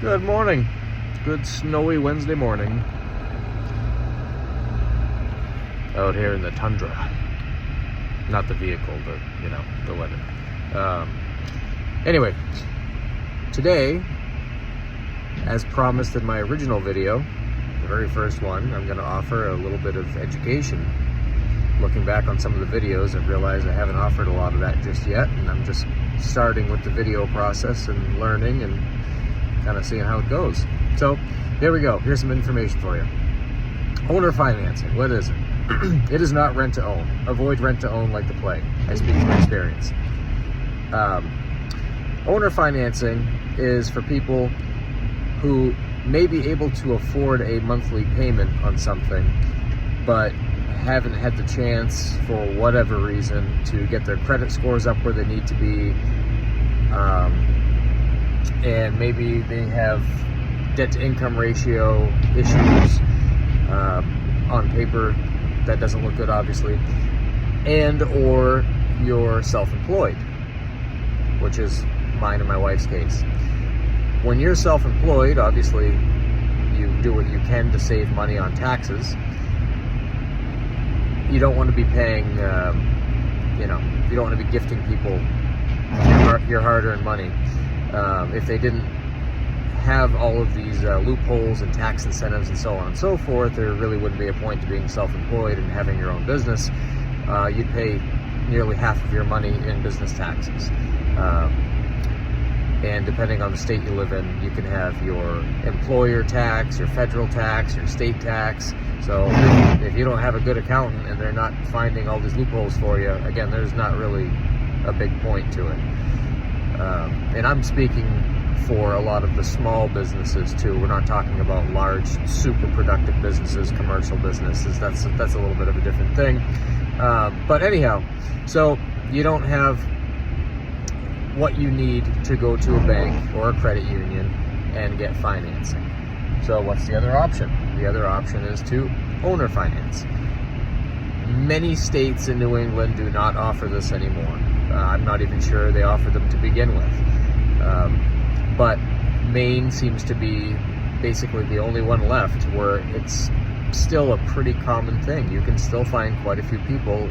Good morning. Good snowy Wednesday morning out here in the tundra. Not the vehicle, but the weather. Anyway, today, as promised in my original video, the very first one, I'm going to offer a little bit of education. Looking back on some of the videos, I've realized I haven't offered a lot of that just yet, and I'm just starting with the video process and learning and kind of seeing how it goes. So here we go. Here's some information for you. Owner financing. What is it? It is not rent to own. Avoid rent to own like the plague. I speak from experience. Owner financing is for people who may be able to afford a monthly payment on something, but haven't had the chance for whatever reason to get their credit scores up where they need to be, and maybe they have debt to income ratio issues on paper that doesn't look good, obviously, and or you're self-employed, which is mine and my wife's case. When you're self-employed, obviously you do what you can to save money on taxes. You don't want to be paying, you don't want to be gifting people your hard-earned money. If they didn't have all of these loopholes and tax incentives and so on and so forth, there really wouldn't be a point to being self-employed and having your own business. You'd pay nearly half of your money in business taxes. And depending on the state you live in, you can have your employer tax, your federal tax, your state tax. So if you don't have a good accountant and they're not finding all these loopholes for you, again, there's not really a big point to it. And I'm speaking for a lot of the small businesses too. We're not talking about large, super productive businesses, commercial businesses. That's a little bit of a different thing. But anyhow, so you don't have what you need to go to a bank or a credit union and get financing. So what's the other option? The other option is to owner finance. Many states in New England do not offer this anymore. I'm not even sure they offer them to begin with. But Maine seems to be basically the only one left where it's still a pretty common thing. You can still find quite a few people.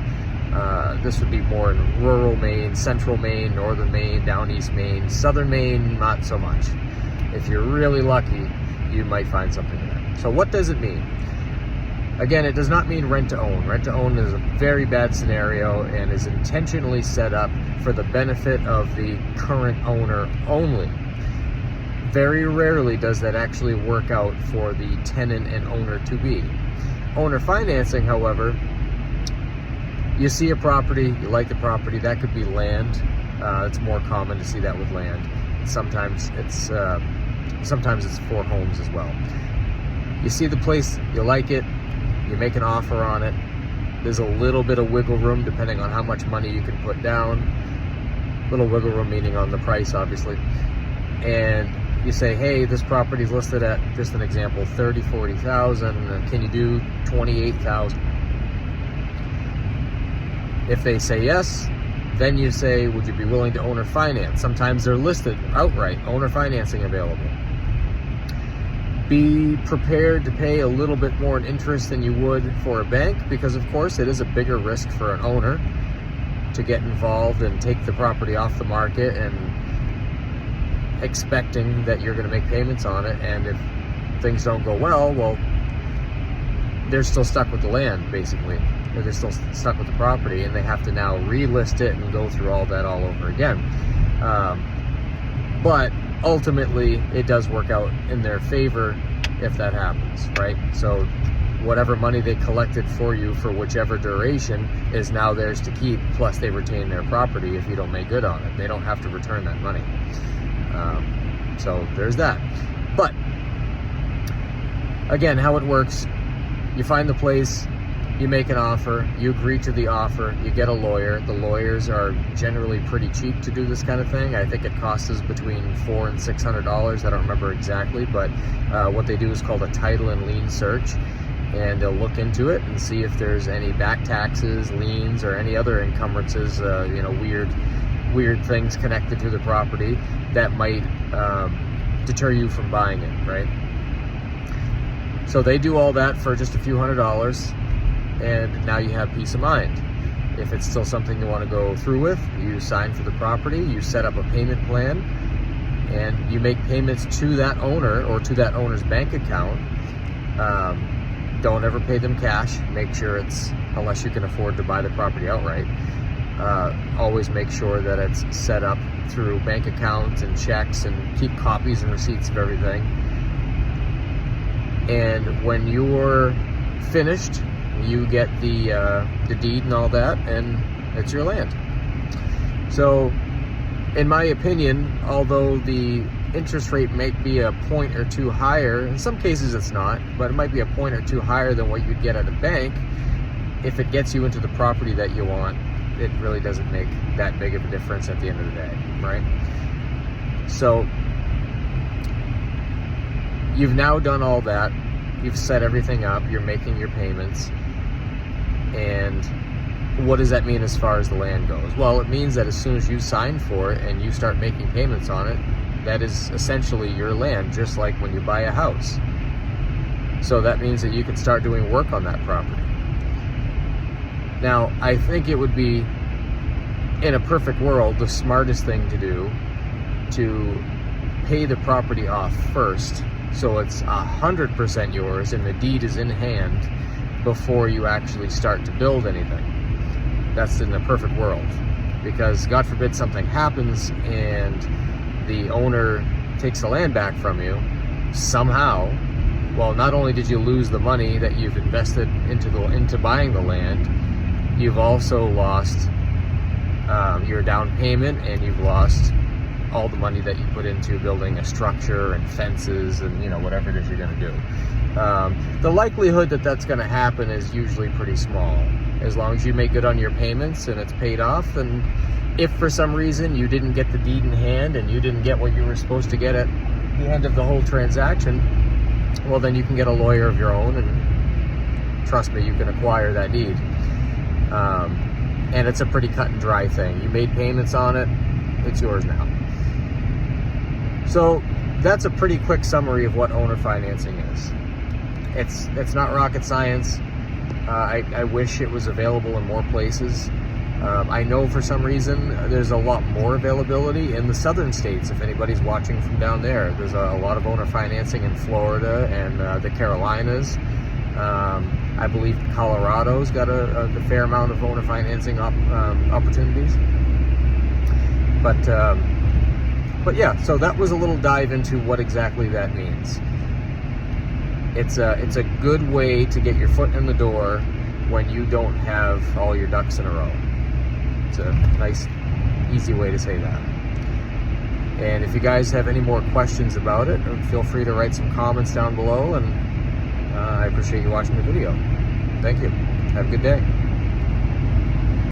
This would be more in rural Maine, central Maine, northern Maine, down east Maine. Southern Maine, not so much. If you're really lucky, you might find something there. So what does it mean? Again, it does not mean rent to own. Rent to own is a very bad scenario and is intentionally set up for the benefit of the current owner only. Very rarely does that actually work out for the tenant and owner to be. Owner financing, however, you see a property, you like the property, that could be land. It's more common to see that with land. Sometimes it's for homes as well. You see the place, you like it, you make an offer on it. There's a little bit of wiggle room depending on how much money you can put down. Little wiggle room meaning on the price, obviously. And you say, hey, this property is listed at, just an example, $30,000, $40,000. Can you do $28,000? If they say yes, then you say, would you be willing to owner finance? Sometimes they're listed outright, owner financing available. Be prepared to pay a little bit more in interest than you would for a bank, because of course it is a bigger risk for an owner to get involved and take the property off the market and expecting that you're going to make payments on it, and if things don't go well, they're still stuck with the land, basically. They're still stuck with the property, and they have to now relist it and go through all that all over again. But ultimately, it does work out in their favor if that happens, right? So whatever money they collected for you for whichever duration is now theirs to keep, plus they retain their property if you don't make good on it. They don't have to return that money. So there's that. But again, how it works, you find the place, you make an offer, you agree to the offer, you get a lawyer. The lawyers are generally pretty cheap to do this kind of thing. I think it costs us between $400 and $600. I don't remember exactly, but what they do is called a title and lien search, and they'll look into it and see if there's any back taxes, liens, or any other encumbrances, weird things connected to the property that might deter you from buying it, right? So they do all that for just a few $100s, and now you have peace of mind. If it's still something you want to go through with, you sign for the property, you set up a payment plan, and you make payments to that owner or to that owner's bank account. Don't ever pay them cash. Make sure it's, unless you can afford to buy the property outright, always make sure that it's set up through bank accounts and checks, and keep copies and receipts of everything. And when you're finished, you get the deed and all that, and it's your land. So, in my opinion, although the interest rate might be a point or two higher, in some cases it's not, but it might be a point or two higher than what you'd get at a bank, if it gets you into the property that you want, it really doesn't make that big of a difference at the end of the day, right? So, you've now done all that, you've set everything up, you're making your payments, and what does that mean as far as the land goes? Well, it means that as soon as you sign for it and you start making payments on it, that is essentially your land, just like when you buy a house. So that means that you can start doing work on that property. Now, I think it would be, in a perfect world, the smartest thing to do to pay the property off first, so it's 100% yours and the deed is in hand before you actually start to build anything. That's in the perfect world, because God forbid something happens and the owner takes the land back from you somehow. Well, not only did you lose the money that you've invested into buying the land, you've also lost your down payment, and you've lost all the money that you put into building a structure and fences and, you know, whatever it is you're going to do. The likelihood that that's going to happen is usually pretty small, as long as you make good on your payments and it's paid off. And if for some reason you didn't get the deed in hand and you didn't get what you were supposed to get at the end of the whole transaction, well, then you can get a lawyer of your own, and trust me, you can acquire that deed. And it's a pretty cut and dry thing. You made payments on it, it's yours now. So that's a pretty quick summary of what owner financing is. It's not rocket science. I wish it was available in more places. I know for some reason there's a lot more availability in the southern states. If anybody's watching from down there, there's a lot of owner financing in Florida and the Carolinas. I believe Colorado's got a fair amount of owner financing opportunities. But yeah, so that was a little dive into what exactly that means. It's a good way to get your foot in the door when you don't have all your ducks in a row. It's a nice, easy way to say that. And if you guys have any more questions about it, feel free to write some comments down below, and I appreciate you watching the video. Thank you. Have a good day.